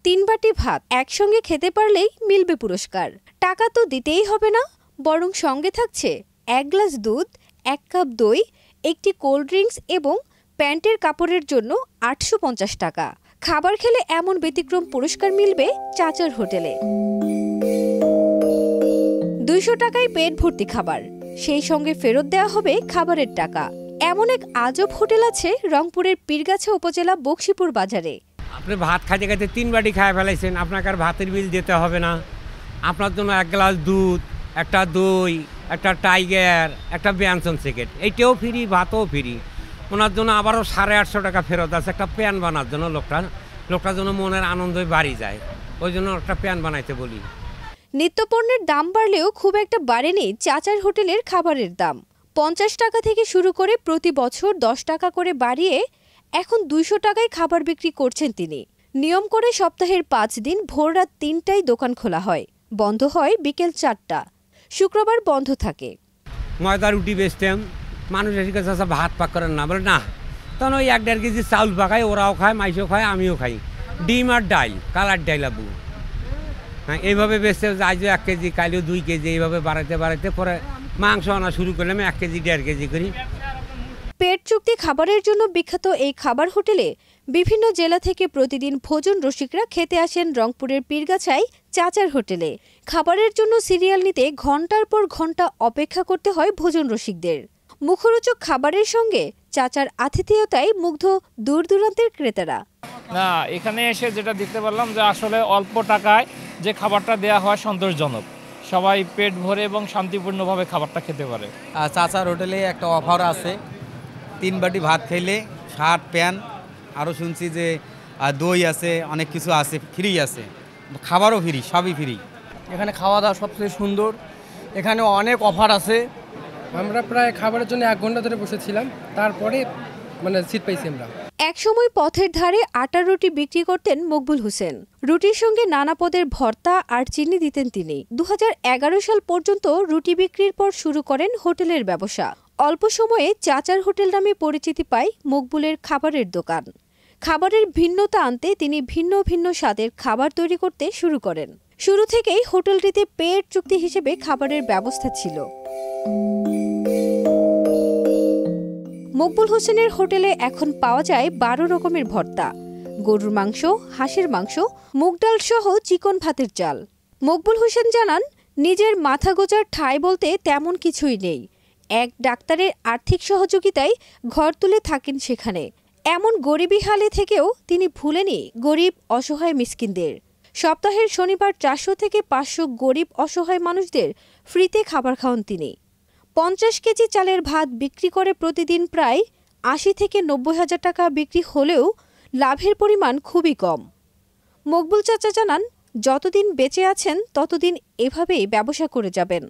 3 বাটি ভাত একসঙ্গে খেতে পারলেই মিলবে পুরস্কার। টাকা তো দিতেই হবে না, বরং সঙ্গে থাকছে 1 গ্লাস দুধ, 1 কাপ দই, একটি কোল্ড ড্রিঙ্কস এবং প্যান্টের কাপড়ের জন্য 850 টাকা। খাবার খেলে এমন ব্যতিক্রম পুরস্কার মিলবে চাচার হোটেলে। 200 টাকায় পেট ভর্তি খাবার, সেই সঙ্গে ফেরত দেওয়া হবে খাবারের টাকা। এমন এক আজব হোটেল আছে রংপুরের পীরগাছা উপজেলা বকশীপুর বাজারে। আপনি ভাত খাইতে খাইতে 3 বাটি খায় ফেলাইছেন, আপনাকে আর ভাতের বিল দিতে হবে না। আপনার জন্য 1 গ্লাস দুধ, একটা দই, একটা টাইগার, একটা ব্যঞ্জন সেকেট, এইটাও ফ্রি, ভাতও ফ্রি। ওনার জন্য আবারও 850 টাকা ফেরত আছে একটা প্যান বানার জন্য। লোকটার জন্য মনের আনন্দই বাড়ি যায়, ওই জন্য একটা প্যান বানাইতে বলি। নিত্যপণ্যের দাম বাড়লেও খুব একটা বাড়েনি চাচার হোটেলের খাবারের দাম। 50 টাকা থেকে শুরু করে প্রতি বছর 10 টাকা করে বাড়িয়ে এখন 200 টাকায় খাবার বিক্রি করছেন তিনি। নিয়ম করে সপ্তাহের 5 দিন ভোর রাত 3টায় দোকান খোলা হয়, বন্ধ হয় বিকেল 4টা। শুক্রবার বন্ধ থাকে। ময়দা রুটি বেচতাম, মানুষ এসে কাছে ভাত পাক করেন না, বলে না। তখন ওই 1-1.5 কেজি চাউল পাকায়, ওরাও খায়, মাইসও খায়, আমিও খাই। ডিম আর ডাইল, কালার ডাইল আবু। হ্যাঁ, এইভাবে বেচতে আজও 1 কেজি, কাইলেও 2 কেজি, এইভাবে বাড়াইতে পরে মাংস আনা শুরু করলাম 1 কেজি 1.5 কেজি করি। পেট চুক্তি খাবারের জন্য বিখ্যাত এই খাবার হোটেলে বিভিন্ন জেলা থেকে প্রতিদিন ভোজন রসিকরা খেতে আসেন রংপুরের পীরগাছায় চাচার হোটেলে। খাবারের জন্য সিরিয়াল নিতে ঘন্টার পর ঘন্টা অপেক্ষা করতে হয় ভোজন রসিকদের। মুখরোচক খাবারের সঙ্গে চাচার আতিথেয়তায় মুগ্ধ দূর দূরান্তের ক্রেতারা। না, এখানে এসে যেটা দেখতে পারলাম যে আসলে অল্প টাকায় যে খাবারটা দেওয়া হয় সন্তোষজনক, সবাই পেট ভরে এবং শান্তিপূর্ণভাবে খাবারটা খেতে পারে। চাচার হোটেলে একটা অফার আছে, 3 বাটি ভাত খাইলে 60 প্যান, আরও শুনছি যে দই আছে, অনেক কিছু আছে, ফ্রি আছে, খাবারও ফ্রি, সবই ফ্রি। এখানে খাওয়া দাওয়া সবচেয়ে সুন্দর, এখানে অনেক অফার আছে। আমরা প্রায় খাবারের জন্য 1 ঘন্টা ধরে বসেছিলাম, তারপরে সিট পাইছি আমরা। একসময় পথের ধারে আটার রুটি বিক্রি করতেন মকবুল হোসেন। রুটির সঙ্গে নানা পদের ভর্তা আর চিনি দিতেন তিনি। 2011 সাল পর্যন্ত রুটি বিক্রির পর শুরু করেন হোটেলের ব্যবসা। অল্প সময়ে চাচার হোটেল নামে পরিচিতি পায় মকবুলের খাবারের দোকান। খাবারের ভিন্নতা আনতে তিনি ভিন্ন ভিন্ন স্বাদের খাবার তৈরি করতে শুরু করেন। শুরু থেকেই হোটেলটিতে পেট চুক্তি হিসেবে খাবারের ব্যবস্থা ছিল। মকবুল হোসেনের হোটেলে এখন পাওয়া যায় 12 রকমের ভর্তা, গরুর মাংস, হাঁসের মাংস, মুগ ডাল সহ চিকন ভাতের চাল। মকবুল হোসেন জানান, নিজের মাথা গোজার ঠাঁই বলতে তেমন কিছুই নেই। এক ডাক্তারের আর্থিক সহযোগিতায় ঘর তুলে থাকেন সেখানে। এমন গরিবী হালে থেকেও তিনি ভুলেনি গরিব অসহায় মিসকিনদের। সপ্তাহের শনিবার 400 থেকে 500 গরিব অসহায় মানুষদের ফ্রিতে খাবার খাওয়ান তিনি। 50 কেজি চালের ভাত বিক্রি করে প্রতিদিন প্রায় 80 থেকে 90 হাজার টাকা বিক্রি হলেও লাভের পরিমাণ খুবই কম। মকবুল চাচা জানান, যতদিন বেঁচে আছেন ততদিন এভাবেই ব্যবসা করে যাবেন।